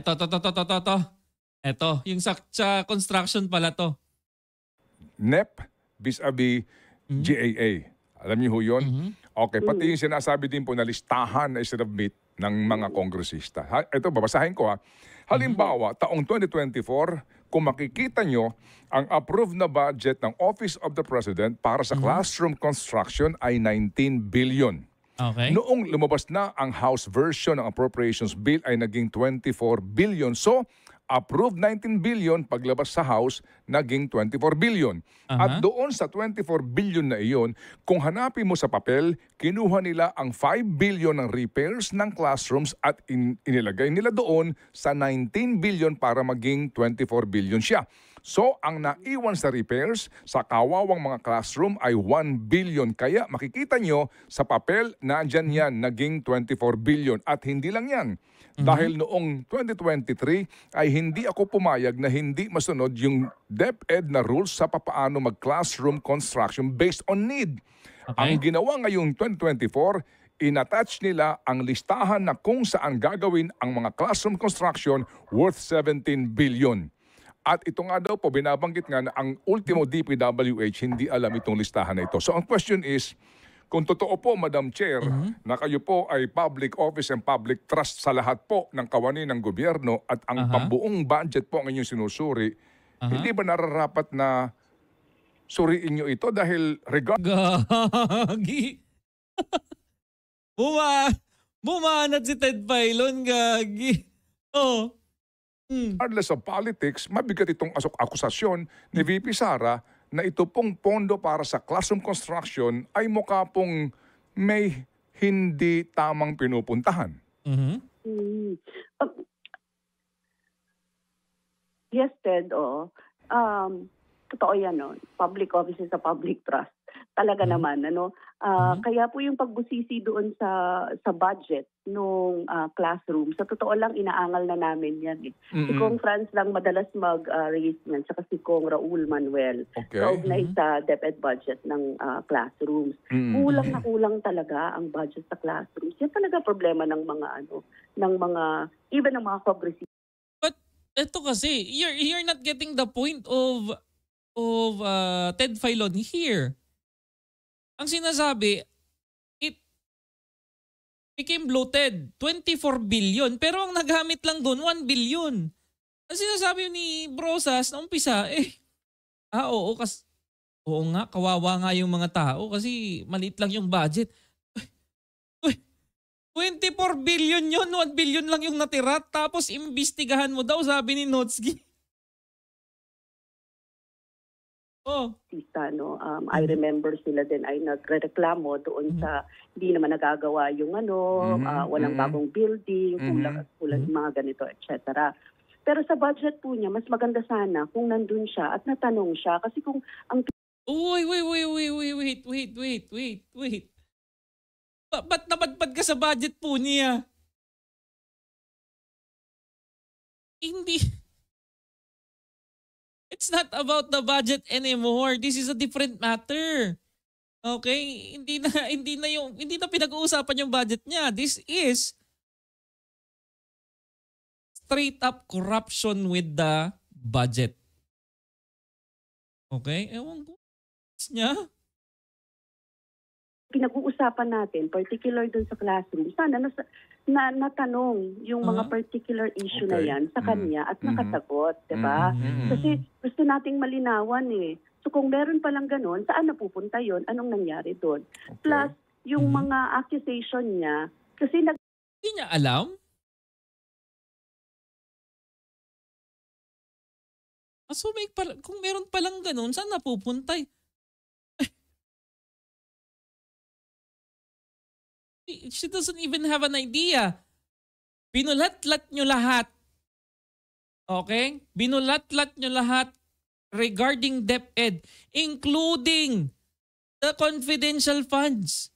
Ito. Ito, yung sa construction pala to. NEP vis-a-vis GAA. Alam niyo ho yun? Okay, pati yung sinasabi din po na listahan na isinabmit ng mga kongresista. Ito, babasahin ko ha. Halimbawa, taong 2024, kung makikita nyo, ang approved na budget ng Office of the President para sa classroom construction ay 19 billion. Okay. Noong lumabas na ang House version ng Appropriations Bill ay naging 24 billion. So, approved 19 billion, paglabas sa House, naging 24 billion. At doon sa 24 billion na iyon, kung hanapin mo sa papel, kinuha nila ang 5 billion ng repairs ng classrooms at inilagay nila doon sa 19 billion para maging 24 billion siya. So, ang naiwan sa repairs sa kawawang mga classroom ay 1 billion. Kaya makikita nyo sa papel, nandyan yan, naging 24 billion. At hindi lang yan. Dahil noong 2023 ay hindi ako pumayag na hindi masunod yung DepEd na rules sa papaano mag-classroom construction based on need. Okay. Ang ginawa ngayong 2024, inattach nila ang listahan na kung saan gagawin ang mga classroom construction worth 17 billion. At ito nga daw po, binabanggit nga na ang ultimo DPWH hindi alam itong listahan na ito. So ang question is, kung totoo po, Madam Chair, na kayo po ay public office and public trust sa lahat po ng kawani ng gobyerno at ang pambuong budget po ang inyong sinusuri, hindi ba nararapat na suriin nyo ito dahil Gagi. Bumanat si Ted Filon, gagi. Oh. regardless of politics, mabigat itong akusasyon ni VP Sara na ito pong pondo para sa classroom construction ay mukha pong may hindi tamang pinupuntahan. Yes, Ted, totoo yan, no? Public office is a public trust. Talaga naman, ano? Kaya po yung pagbusisi doon sa budget nung classroom, sa totoo lang, inaangal na namin yan. Si Kong Franz lang madalas mag-raise yan, saka si Kong Raul Manuel. Kaugnay sa DepEd budget ng classrooms. Kulang na kulang talaga ang budget sa classrooms. Yan talaga problema ng mga, even ng mga kongresista. But ito kasi, you're not getting the point of Ted Filon here. Ang sinasabi, it became bloated, 24 billion. Pero ang nagamit lang doon, 1 billion. Ang sinasabi ni Brosas na umpisa, oo nga, kawawa nga yung mga tao kasi maliit lang yung budget. 24 billion yun, 1 billion lang yung natira. Tapos imbestigahan mo daw, sabi ni Notsky. I remember sila din ay nagrereklamo doon sa hindi naman nagagawa yung walang bagong building, kulang mga ganito, etc. Pero sa budget po niya, mas maganda sana kung nandun siya at natanong siya. Kasi kung ang... Wait. Ba't napadpad ka sa budget po niya? Hindi... It's not about the budget anymore. This is a different matter. Okay? Hindi na pinag-uusapan yung budget niya. This is straight up corruption with the budget. Okay? Ewan ko. Niya. Pinag-uusapan natin, particular dun sa classroom, sana natanong yung mga particular issue na yan sa kanya at nakasagot, diba? Kasi gusto nating malinawan So kung meron palang ganun, saan napupunta yon? Anong nangyari doon? Plus, yung mga accusation niya, kasi hindi niya alam? So kung meron palang ganun, saan napupunta? She doesn't even have an idea. Binulatlat nyo lahat. Okay? Binulatlat nyo lahat regarding DepEd, including the confidential funds.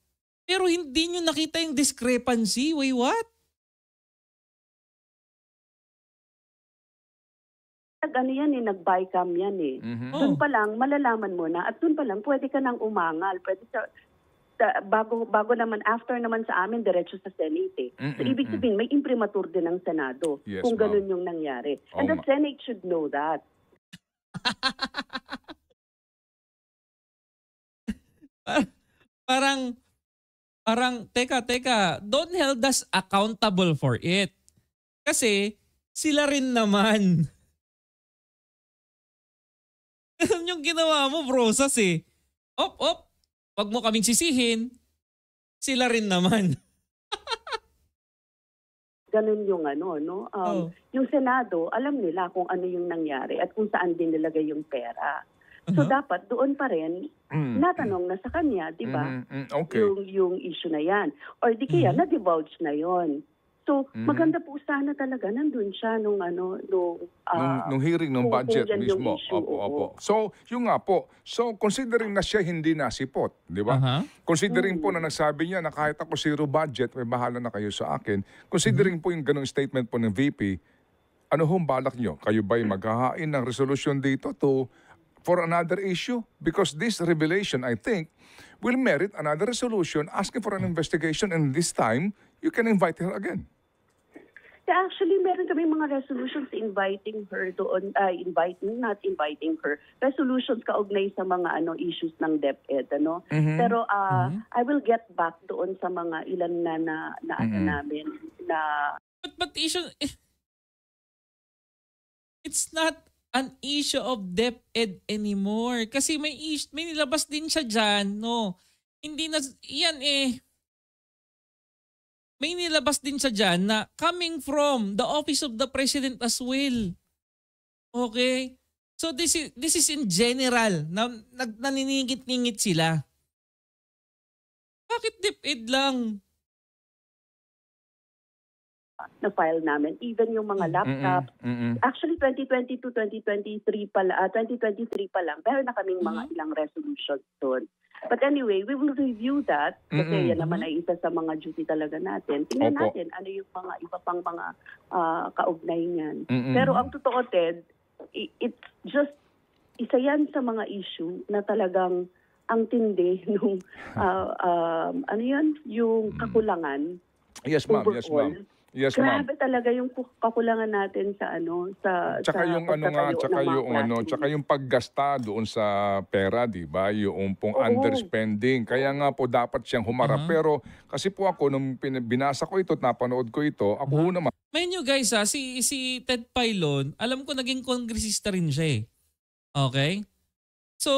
Pero hindi nyo nakita yung discrepancy. Wait, what? nag-bycam yan Doon pa lang, malalaman mo na at doon pa lang, pwede ka nang umangal. bago naman, after naman sa amin, diretso sa Senate eh. So, ibig sabihin, may imprimatur din ng Senado Yes, kung ma'am. ganun yung nangyari. And Oo the Senate should know that. Parang, teka, don't hold us accountable for it. Kasi, sila rin naman. Ganun yung ginawa mo, Brosas eh. Op, wag mo kaming sisihin. Sila rin naman. Ganun yung ano, no? Yung Senado, alam nila kung ano yung nangyari at kung saan din nilagay yung pera. So dapat doon pa rin natanong na sa kanya, 'di ba? Okay. Yung issue na 'yan. Or di kaya na-divulge na 'yon. So maganda po sana talaga nandun siya nung hearing ng kung budget yan yung mismo. issue, Opo. So, yung nga po. So, considering na siya hindi nasipot, di ba? Considering po na nagsabi niya na kahit ako zero budget, may bahala na kayo sa akin. Considering po yung ganung statement po ng VP, ano hong balak niyo? Kayo ba'y maghahain ng resolution dito for another issue? Because this revelation, I think, will merit another resolution asking for an investigation, and this time, you can invite her again. Yeah, actually, meron kami mga resolutions inviting her doon, not inviting her, resolutions kaugnay sa mga issues ng DepEd, ano. Pero I will get back doon sa mga ilan na namin na. But issue, it's not an issue of DepEd anymore. Kasi may nilabas din siya dyan, no. Hindi na, yan may nilabas din siya dyan na coming from the office of the president as well. Okay? So this is in general na naniningit-ningit sila. Bakit DepEd lang? Na-file namin. Even yung mga laptops. Actually, 2022, 2023 pa lang. Meron na kaming mga ilang resolutions doon. But anyway, we will review that. Kasi yan naman ay isa sa mga duty talaga natin. Tingnan natin ano yung mga iba pang mga kaugnay niyan. Pero ang totoo, Ted, it's just isa yan sa mga issue na talagang ang tindi nung yung kakulangan. Yes, ma'am. Yes, ma'am. Yes, ma'am. Grabe talaga yung kakulangan natin sa tsaka yung paggasta doon sa pera, 'di ba? Yung pong underspending. Kaya nga po dapat siyang humarap. Pero kasi po ako nung binasa ko ito, napanood ko ito, ako naman. May nyo guys si Ted Filon, alam ko naging kongresista rin siya eh. Okay? So,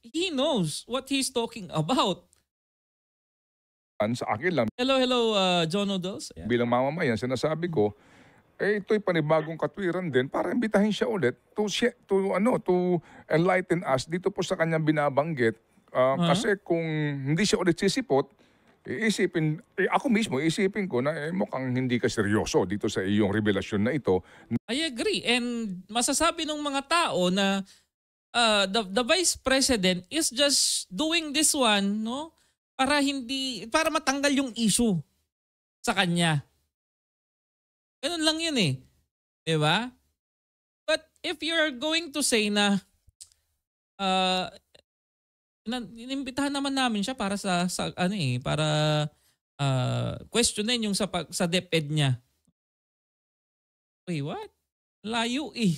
he knows what he's talking about. Sa akin lang. Hello, John Odos. Yeah. Bilang mamamayan, sinasabi ko, ito'y panibagong katwiran din para imbitahin siya ulit to enlighten us dito po sa kanyang binabanggit. Kasi kung hindi siya ulit sisipot, ako mismo, isipin ko na mukhang hindi ka seryoso dito sa iyong revelasyon na ito. I agree. And masasabi ng mga tao na the Vice President is just doing this one, no? Para matanggal yung issue sa kanya. Ganun lang yun eh. Diba? But if you're going to say na inimbitahan naman namin siya para para questionin yung sa DepEd niya. Wait, what? Layo eh.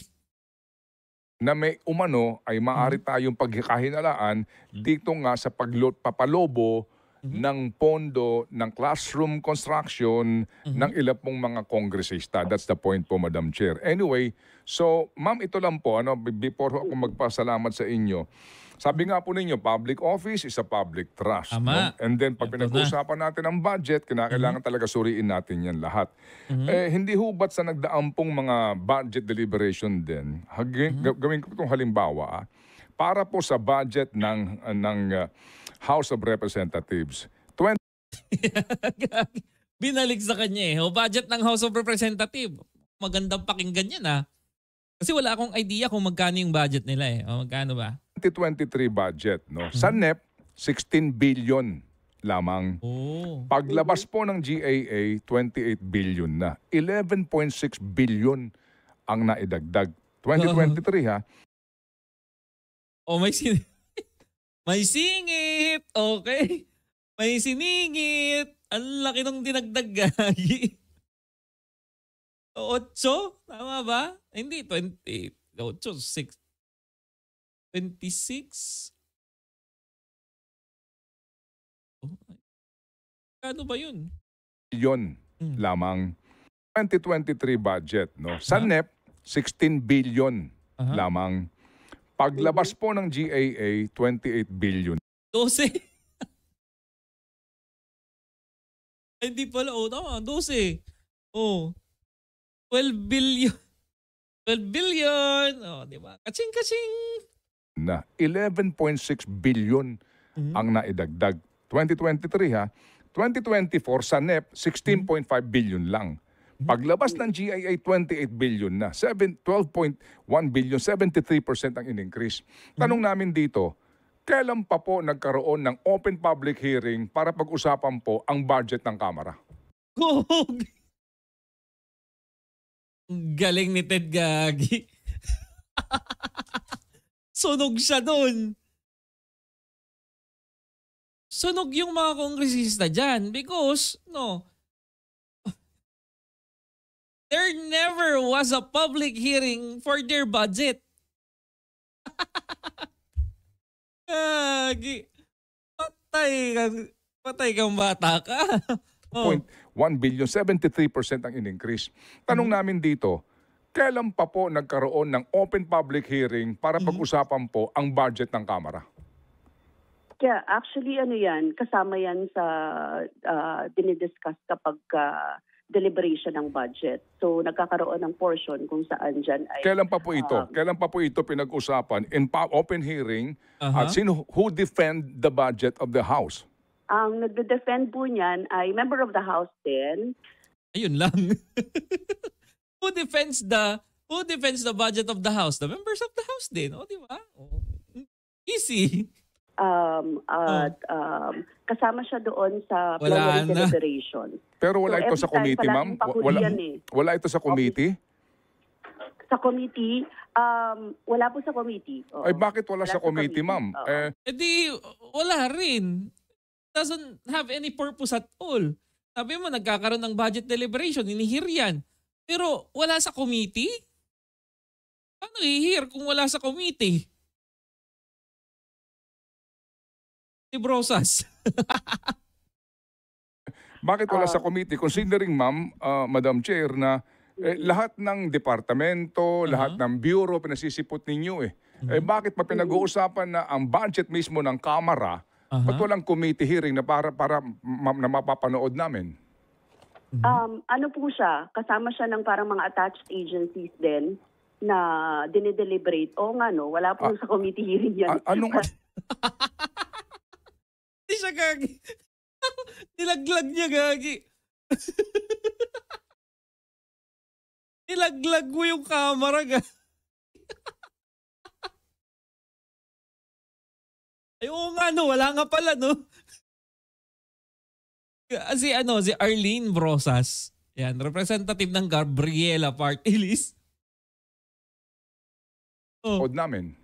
Na may umano ay maaari tayong pagkakahinalaan dito nga sa papalobo ng pondo ng classroom construction ng ilang pong mga kongresista. That's the point po, Madam Chair. Anyway, so ma'am, ito lang po, before ako magpasalamat sa inyo, sabi nga po ninyo, public office is a public trust. No? And then pag pinag-uusapan natin ang budget, kinakailangan talaga suriin natin yan lahat. Hindi hubat sa nagdaang pong mga budget deliberation din. Gawin ko itong halimbawa. Para po sa budget ng House of Representatives, binalik sa kanya eh. O budget ng House of Representatives. Magandang pakinggan yan Kasi wala akong idea kung magkano yung budget nila eh. O magkano ba? 2023 budget, no? Sa NEP, 16 billion lamang. Paglabas po ng GAA, 28 billion na. 11.6 billion ang naidagdag. 2023 ha. May singit. Okay. May siningit. Ang laki ng dinagdag, gagi. 8? Tama ba? Hindi, 28. 8, 6. 26? Oh, kano ba yun? Bilyon lamang 2023 budget. No? Sa NEP, 16 billion lamang. Paglabas po ng GAA, 28 billion. 12? Hindi pala. Tama. 12. 12 billion. 12 billion. Di ba? Kaching-kaching. Na 11.6 billion ang naidagdag. 2023 ha. 2024 sa NEP, 16.5 billion lang. Paglabas ng GIA, 28 billion na. 12.1 billion, 73% ang in-increase. Tanong namin dito, kailan pa po nagkaroon ng open public hearing para pag-usapan po ang budget ng Kamara? Galing ni Ted, gagi. Sunog siya doon. Sunog yung mga kongresista dyan because, there never was a public hearing for their budget. Gagi. Patay kang bata ka. 1 billion, 73% ang in-increase. Tanong namin dito, kailan pa po nagkaroon ng open public hearing para pag-usapan po ang budget ng Kamara? Yeah, actually kasama yan sa dinidiscuss kapag deliberation ng budget. So nagkakaroon ng portion kung saan dyan ay... Kailan pa po ito? Kailan pa po ito pinag-usapan in open hearing at who defend the budget of the House? Ang nagde-defend po niyan ay member of the House din. Ayun lang. Who defends the budget of the House? The members of the House din, di ba? Easy. Kasama siya doon sa plenary deliberation. Pero wala ito sa committee, ma'am? Wala ito sa committee? Sa committee, wala po sa committee. Ay bakit wala sa committee, ma'am? Di wala rin. Doesn't have any purpose at all. Sabi mo, nagkakaroon ng budget deliberation, inihir yan. Pero wala sa committee? Paano ihir kung wala sa committee? Si Brosas. Bakit wala sa committee? Considering, ma'am, Madam Chair, na lahat ng departamento, lahat ng bureau, pinasisipot ninyo bakit pa pinag-uusapan na ang budget mismo ng Kamara, ba't walang committee hearing na para na mapapanood namin? Ano po siya? Kasama siya ng parang mga attached agencies din na dinideliberate. Wala po sa committee hearing yan. Hindi siya gagi. Nilaglag niya, gagi. Nilaglag mo yung camera, gagi. Ay, wala nga pala, Si Arlene Brosas. Yan, representative ng Gabriela Party List. Namin.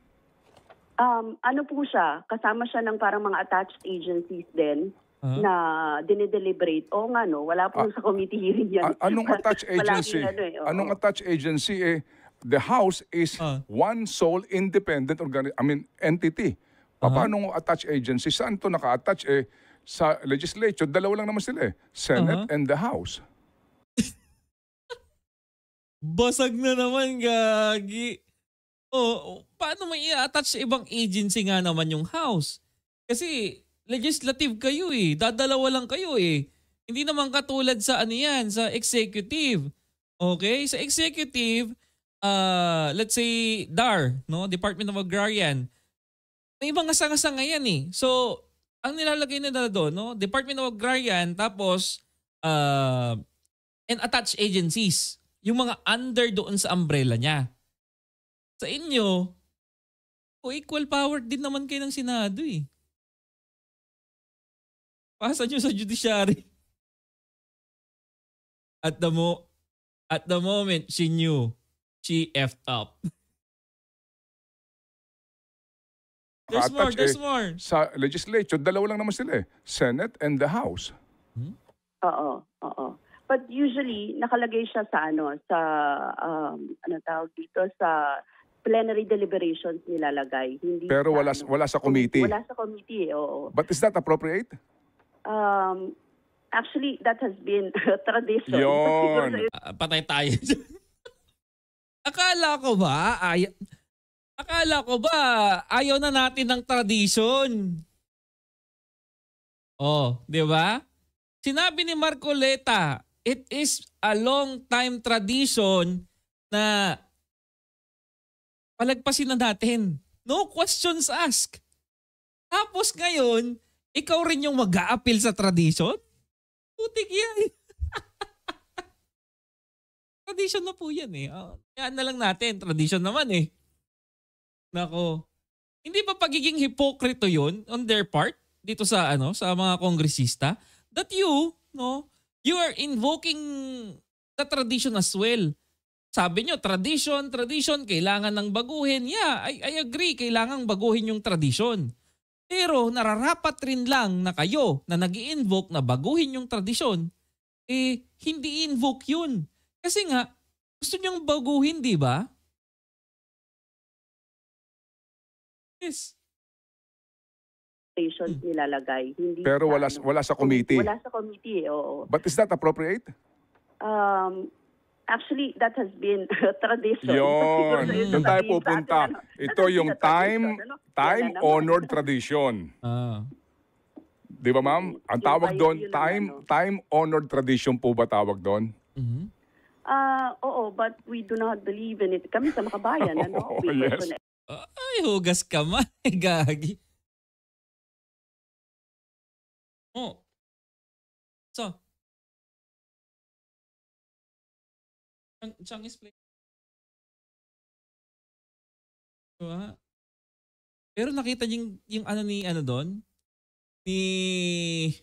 Ano po siya? Kasama siya ng parang mga attached agencies din na dinideliberate. Wala po sa committee hearing yan. Anong attached agency? Anong attached agency? The House is one sole independent entity. Paano attached agency? Saan to naka-attach? Sa legislature, dalawa lang naman sila Senate and the House. Basag na naman, gagi. Paano may i-attach sa ibang agency nga naman yung House? Kasi legislative kayo dadalawa lang kayo Hindi naman katulad sa sa executive. Okay? Sa executive, let's say DAR, Department of Agrarian. May mga sanga-sanga yan So, ang nilalagay nila doon, Department of Agrarian, tapos and attached agencies. Yung mga under doon sa umbrella niya. Sa inyo, equal power din naman kayo ng Senado Pasa nyo sa judiciary. At the moment, she knew. She effed up. naka-attach There's more. sa legislature, dalawa lang naman sila eh. Senate and the House. Oo, oo. But usually nakalagay siya sa ano tawag dito, sa plenary deliberations nilalagay. Hindi Pero sa, wala sa committee. Wala sa committee, oo. But is that appropriate? Actually, that has been tradition. Yun. Patay tayo. Akala ko ba ayaw na natin ng tradition? Oh, di ba? Sinabi ni Marcoleta, it is a long time tradition na palagpasin na natin. No questions asked. Tapos ngayon, ikaw rin yung mag-a-appeal sa tradition? Putik yan. Tradition na po yan eh. Yan na lang natin. Tradition naman eh. Nako. Hindi ba pagiging hipokrito yun on their part dito sa sa mga kongresista that you are invoking the tradition as well. Sabi nyo, tradition, kailangan ng baguhin. Yeah, I agree, kailangan baguhin yung tradition. Pero nararapat rin lang na kayo na nag-i-invoke na baguhin yung tradisyon, hindi invoke yun. Kasi nga, gusto nyong baguhin, di ba? Yes. Nilalagay. Hindi Pero wala sa committee. Wala sa committee, oo. But is that appropriate? Actually, that has been tradition. Yun. Doon tayo pupunta. Ito yung time-honored tradition. Di ba, ma'am? Ang tawag doon, time-honored tradition po ba tawag doon? Oo, but we do not believe in it. Kami sa Makabayan, Yes. Ay, hugas ka man. Gagi. Oh. So, Chang is play. Diba? Pero nakita niyo yung doon? Ni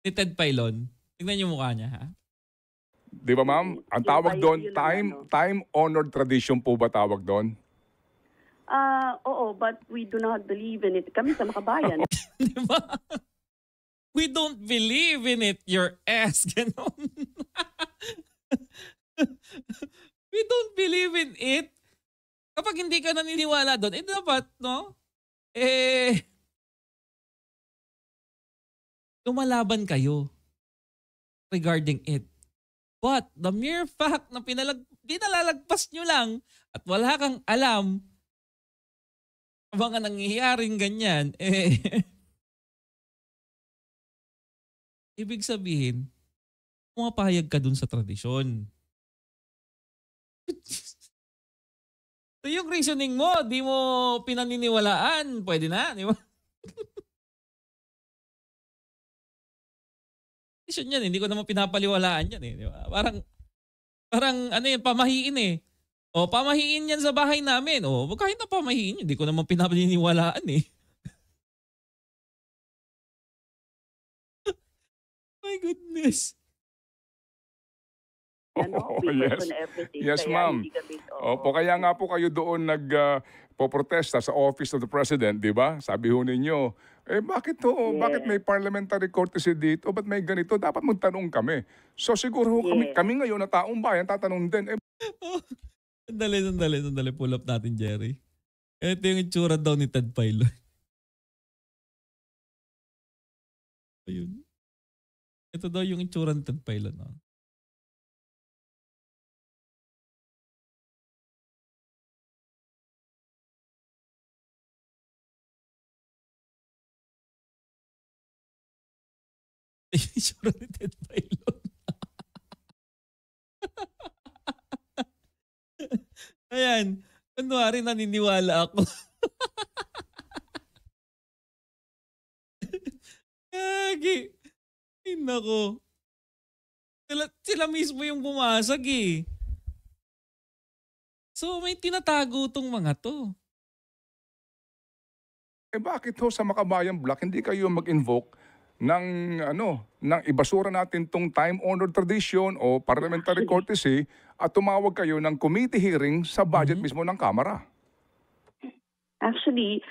Ted Pailon. Tignan niyo mukha niya, ha? Di ba, ma'am? Ang tawag doon, time-honored tradition po ba tawag doon? Oo, but we do not believe in it. Kami sa Makabayan. Di ba? We don't believe in it, your ass. Ganon. We don't believe in it. Kapag hindi ka naniniwala doon, dapat, lumalaban kayo regarding it. But the mere fact na pinalalagpas nyo lang at wala kang alam mga nangyayaring ganyan, ibig sabihin, pumapahayag ka dun sa tradisyon. So yung reasoning mo, di mo pinaniniwalaan, pwede na, di ba? Tradisyon yan, hindi ko naman pinapaliwalaan yan, di ba? Parang pamahiin eh. O, pamahiin yan sa bahay namin. O, kahit na pamahiin, hindi ko naman pinapaniwalaan eh. My goodness. Yes, ma'am. Opo, kaya nga po kayo doon nagpoprotesta sa Office of the President, di ba? Sabi ho ninyo, bakit to? Bakit may parliamentary courtesy dito? Ba't may ganito? Dapat magtanong kami. So siguro kami ngayon na taong bayan, tatanong din. Sandali. Pull up natin, Jerry. Ito yung itsura daw ni Ted Pailon. Ayun. Ito daw yung itsura ni Ted Pailon. No? Yung itsura ni Ted Pailon. Ayan. Kunwari naniniwala ako. Gagi. Ay, nako. Sila mismo yung bumasag eh. So may tinatago tong mga to. Bakit ho sa Makabayan Block hindi kayo mag-invoke ng ibasura natin tong time-honored tradition o parliamentary courtesy at tumawag kayo ng committee hearing sa budget mismo ng Kamara? Actually,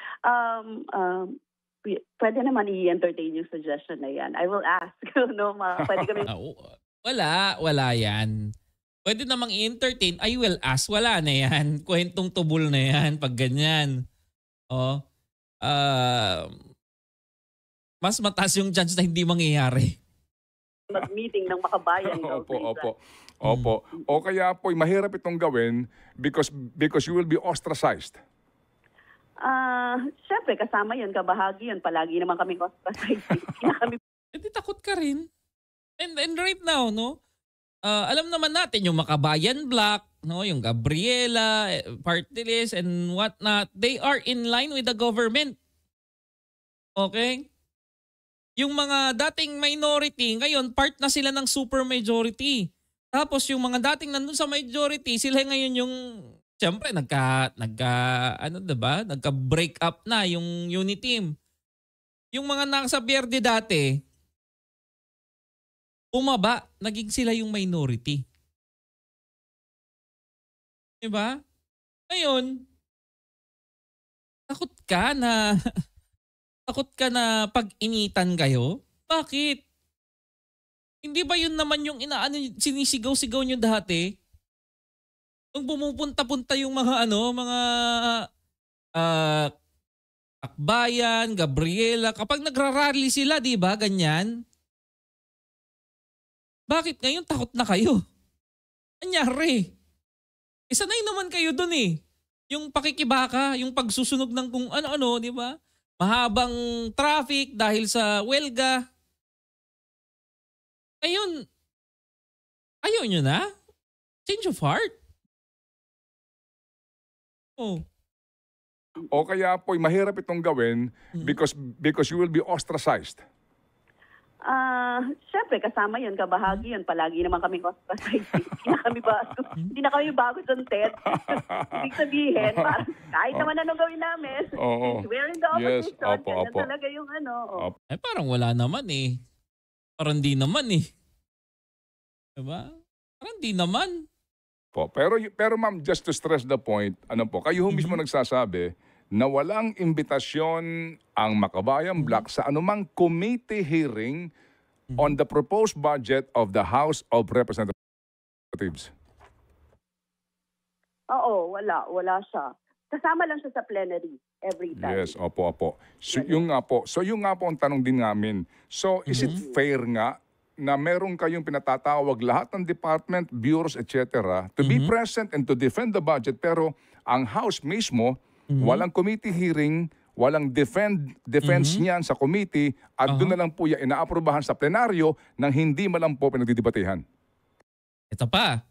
pwede naman i-entertain yung suggestion na yan. I will ask. No, pwede kami... Wala yan. Pwede namang i-entertain. I will ask. Wala na yan. Kwentong tubol na yan pag ganyan. Oh. Mas mataas yung chance na hindi mangyayari. Mag-meeting ng makabayan. Opo. O kaya po, mahirap itong gawin because you will be ostracized. Siyempre, kasama yun, kabahagi yun. Palagi naman kami ostracized. Hindi takot ka rin. And right now, no? Alam naman natin yung Makabayan Block, no, yung Gabriela, party list and whatnot, they are in line with the government. Okay? Yung mga dating minority, ngayon part na sila ng super majority. Tapos yung mga dating nandun sa majority, sila ngayon yung siyempre nagka-break up na yung unit team. Yung mga nasa Verde dati, umaba, naging sila yung minority. Diba? Ngayon, takot ka na pag-initan kayo? Bakit? Hindi ba yun naman yung sinisigaw-sigaw nyo dati? Nung pumupunta-punta yung mga Akbayan, Gabriela, kapag nagrarally sila, di ba, ganyan? Bakit ngayon takot na kayo? Anyari? Sanay naman kayo dun eh. Yung pakikibaka, yung pagsusunog ng kung ano-ano, di ba? Mahabang traffic dahil sa welga. Ayun, ayaw nyo na? Change of heart? Oh. O kaya po, mahirap itong gawin because you will be ostracized. Siyempre, kasama yun, kabahagi yun. Palagi naman kami ostracized. Hindi na kami bago doon, Ted. Ibig sabihin, kahit naman anong gawin namin, we're in the opposition. Yes, talaga yung parang wala naman eh. Parang di naman eh. Diba? Parang di naman. Pero ma'am, just to stress the point, kayo mismo nagsasabi na walang imbitasyon ang Makabayan Block sa anumang committee hearing on the proposed budget of the House of Representatives. Oo, wala siya. Kasama lang siya sa plenary every time. Yes, opo. So yung nga po ang tanong din namin. So is it fair nga na meron kayong pinatatawag lahat ng department, bureaus, etc. to be present and to defend the budget, pero ang House mismo, walang committee hearing, walang defense niyan sa committee, at doon na lang po yan inaaprubahan sa plenaryo nang hindi man lang po pinagdidebatehan. Ito pa.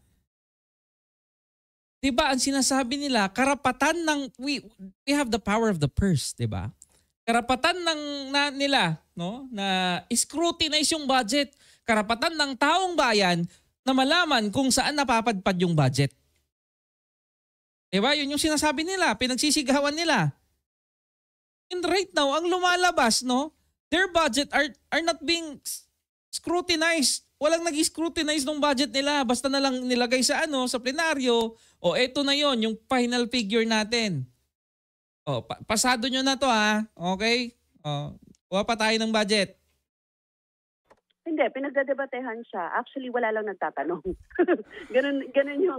Diba ang sinasabi nila, karapatan ng, we have the power of the purse, diba? Karapatan nila, no, na scrutinize yung budget. Karapatan ng taong bayan na malaman kung saan napapadpad yung budget. Diba? Yun yung sinasabi nila, pinagsisigawan nila. And right now, ang lumalabas, no, their budget are not being scrutinized. Walang nag-scrutinize ng budget nila. Basta na lang nilagay sa sa plenaryo. O eto na yon yung final figure natin. O, pasado nyo na to ha. Okay? O, kuha pa tayo ng budget. Hindi, pinagdedebatehan siya. Actually, wala lang nagtatanong. ganun yung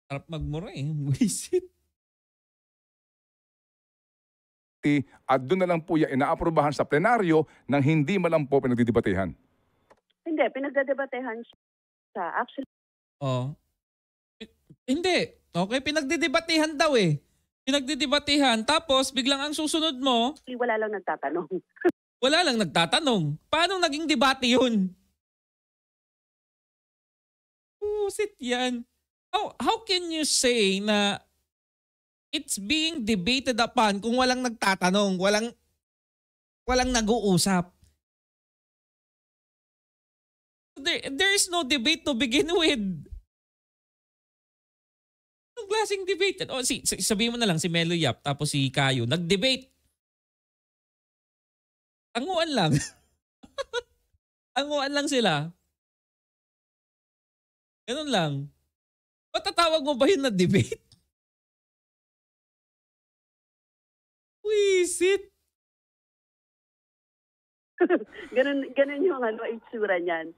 Harap magmura eh. Wisit. At doon na lang po yan inaaprubahan sa plenaryo nang hindi man lang po pinagdidebatehan. Hindi, pinagdedebatehan siya. Actually. Hindi. Okay, pinagdidebatehan daw eh. Pinagdidebatehan. Tapos biglang ang susunod mo. Wala lang nagtatanong. Wala lang nagtatanong. Paano naging debate yun? Pusit yan. How can you say na it's being debated upon kung walang nagtatanong, walang nag-uusap? There is no debate to begin with. Anong klaseng debate? Sabihin mo na lang si Melo Yap tapos si Kayo, nag-debate. Tanguan lang. Anguan lang sila. Ganun lang. Matatawag mo ba yun na debate? Wisit. ganun yung itsura niyan.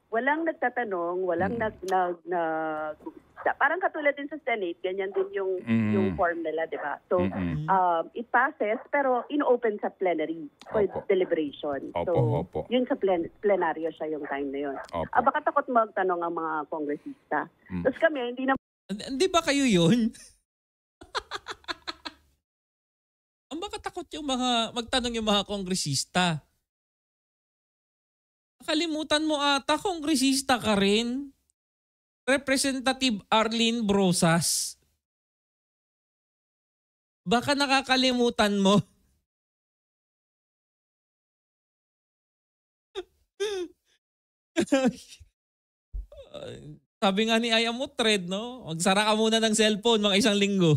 Walang nagtatanong, walang parang katulad din sa Senate, ganyan din yung form nila, di ba? So, it passes, pero in-open sa plenary for deliberation. So, yun sa plenaryo siya yung time na yun. Baka takot magtanong ang mga kongresista. Tapos kami, Hindi ba kayo yun? Ang baka takot yung magtanong yung mga kongresista. Nakalimutan mo ata, kongresista ka rin. Representative Arlene Brosas. Baka nakakalimutan mo. Sabi nga ni Aya Mutred, no? Magsara ka muna ng cellphone mga isang linggo.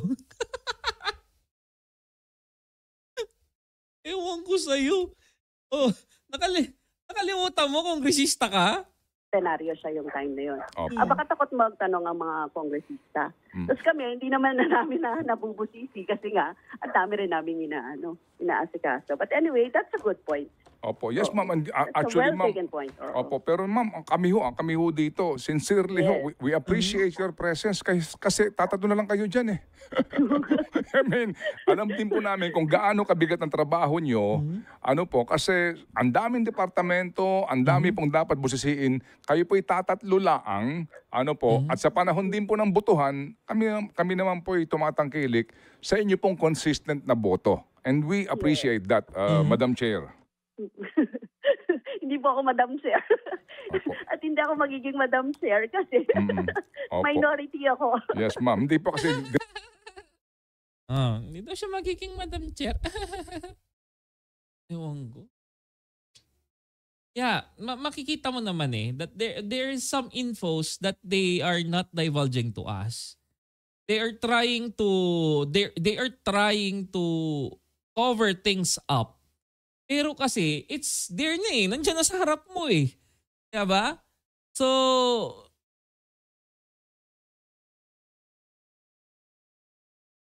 Ewan ko sa'yo. Oh, nakalimutan mo kung resista ka? Senaryo siya yung time na yun. Baka takot magtanong ang mga kongresista. Tapos kami, hindi naman namin nabubusisi kasi nga, ang dami rin namin inaasikaso. But anyway, that's a good point. Opo, yes ma'am. Actually, ma'am. Taken point. Opo, pero ma'am, kami ho dito, sincerely ho, we appreciate your presence kasi tatato na lang kayo dyan eh. I mean, alam din po namin kung gaano kabigat ang trabaho nyo, kasi ang daming departamento, ang dami pong dapat busisiin, kayo po'y tatatlo laang, at sa panahon din po ng botohan, kami naman po'y tumatangkilik sa inyo pong consistent na boto. And we appreciate that, Madam Chair. Hindi po ako Madam Chair. At hindi ako magiging Madam Chair kasi minority ako. Yes, ma'am. Hindi po kasi... Hindi daw siya magiging Madam Chair. Ewan ko. Yeah, makikita mo naman that there is some infos that they are not divulging to us. They are trying to cover things up. Pero kasi, it's there na nandiyan na sa harap mo Diba? So,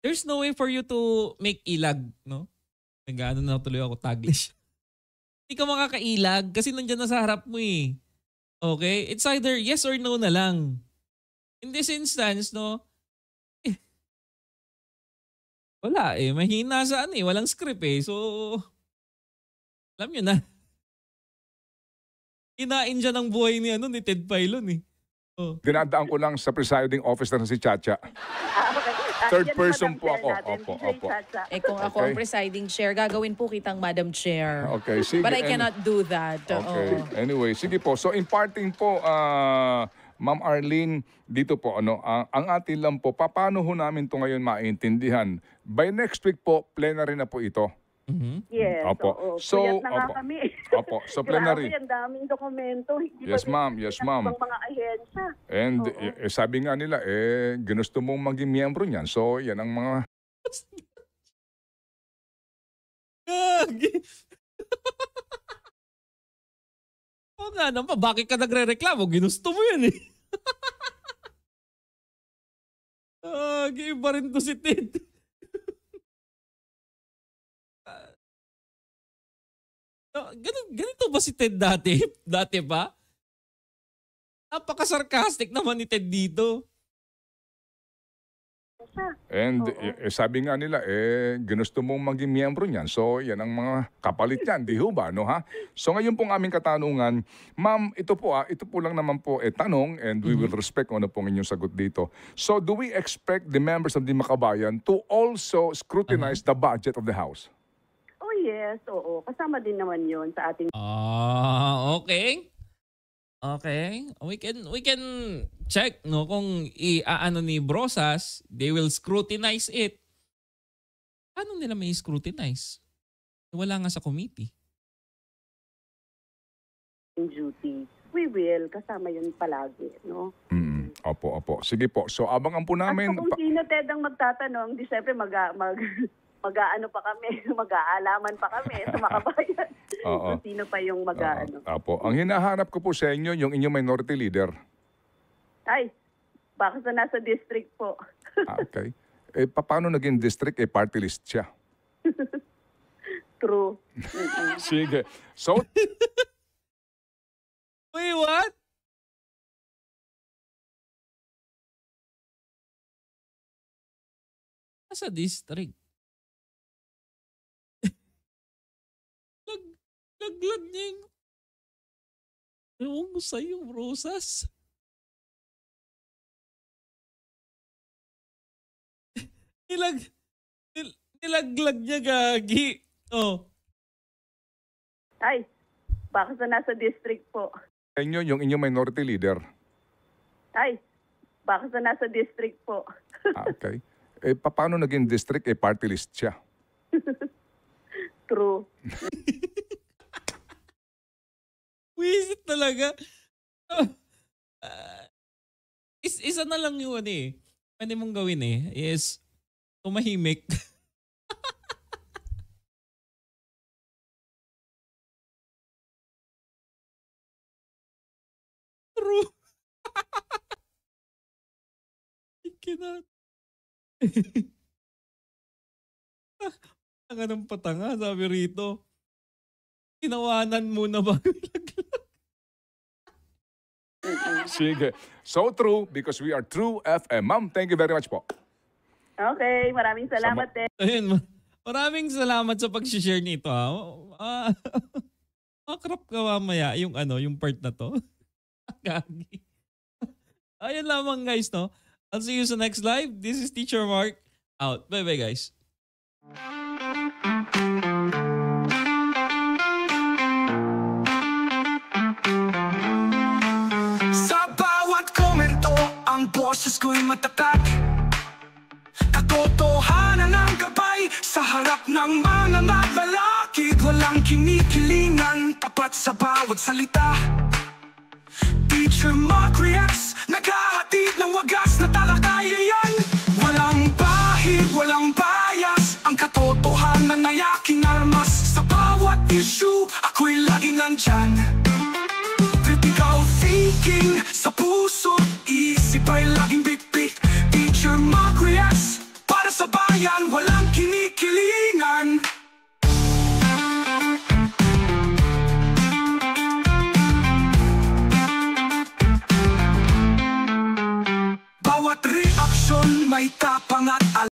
there's no way for you to make ilag, no? Nag-ano na tuloy ako, taglish. Hindi ka makakailag kasi nandiyan na sa harap mo Okay? It's either yes or no na lang. In this instance, no? Wala mahina sa walang script So, alam nyo na. Inain dyan ang buhay ni Ted Filon Dinadaan ko lang sa presiding officer na si Chacha. Okay. Third person po ako. Opo. Kung ako ang presiding chair, gagawin po kitang Madam Chair. Okay, sige. But I cannot do that. Okay. Anyway, sige po. So imparting po, Ma'am Arlene, dito po, ang atin lang po, paano ho namin ito ngayon maintindihan? By next week po, plenary na po ito. Yes. Opo. So, na nga kami. Opo. So, plenary. Grabe, ang daming dokumento. Yes, ma'am. Yes, ma'am. Mga ahensya. And sabi nga nila, ginusto mong maging miyembro niyan. So, yan ang mga... Oo nga naman, bakit ka nagre-reklamo? Ginusto mo yan iba rin to si Ted. Ganito ba si Ted dati? Dati ba? Napaka-sarcastic naman ni Ted dito. And sabi nga nila, ginusto mong maging miyembro niyan. So, yan ang mga kapalit yan. Di ho ba? No, ha? So, ngayon pong aming katanungan, ma'am, ito po lang naman po tanong and we will respect kung ano pong inyong sagot dito. So, do we expect the members of the Makabayan to also scrutinize the budget of the House? Yes, oo. Kasama din naman yon sa ating... Okay. Okay. We can check kung iaano ni Brosas, they will scrutinize it. Paano nila may scrutinize? Wala nga sa committee. Duty. We will. Kasama yun palagi, no? Opo. Sige po. So, abangan po namin... At kung sino, Ted, ang magtatanong, di syempre mag-aano pa kami, mag-aalaman pa kami sa makabayan. Oo. Kung sino pa yung mag-aano. Apo. Ang hinahanap ko po sa inyo, yung inyong minority leader. Ay, baka sa nasa district po. Okay. Paano naging district? Party list siya. True. Sige. So, Wait, what? Sa district. Laglag niya yung... Ewan ko sa'yo, Rosas. Nilaglag niya, Gagi. Oh. Ay, baka sa nasa district po. sa inyo, yung inyong minority leader. Ay, baka sa nasa district po. Okay. Paano naging district? Party list siya. True. Wisit talaga. Isa na lang yung ano eh. Pwede mong gawin eh. Is tumahimik. True. I cannot. Tanga ng patanga, sabi rito. Tinawanan muna bago ilaglag. Sige. So true because we are True FM. Ma'am, thank you very much po. Okay, maraming salamat eh. Ayun, maraming salamat sa pag-share nito ha. Makrap ka mamaya yung ano, yung part na to. Gagi. Ayun lamang guys, no? I'll see you sa next live. This is Teacher Mark. Out. Bye-bye guys. Sa bawat komento, ang boses ko'y matatag. Katotohanan ang gabay sa harap ng mga malalakid. Walang kinikilingan, tapat sa bawat salita. Teacher Mark Reacts, naghahatid ng wagas na talakayan. Walang bahid, walang bias, ang katotohanan ay aking armas. Sa bawat issue, ako'y laging nandyan.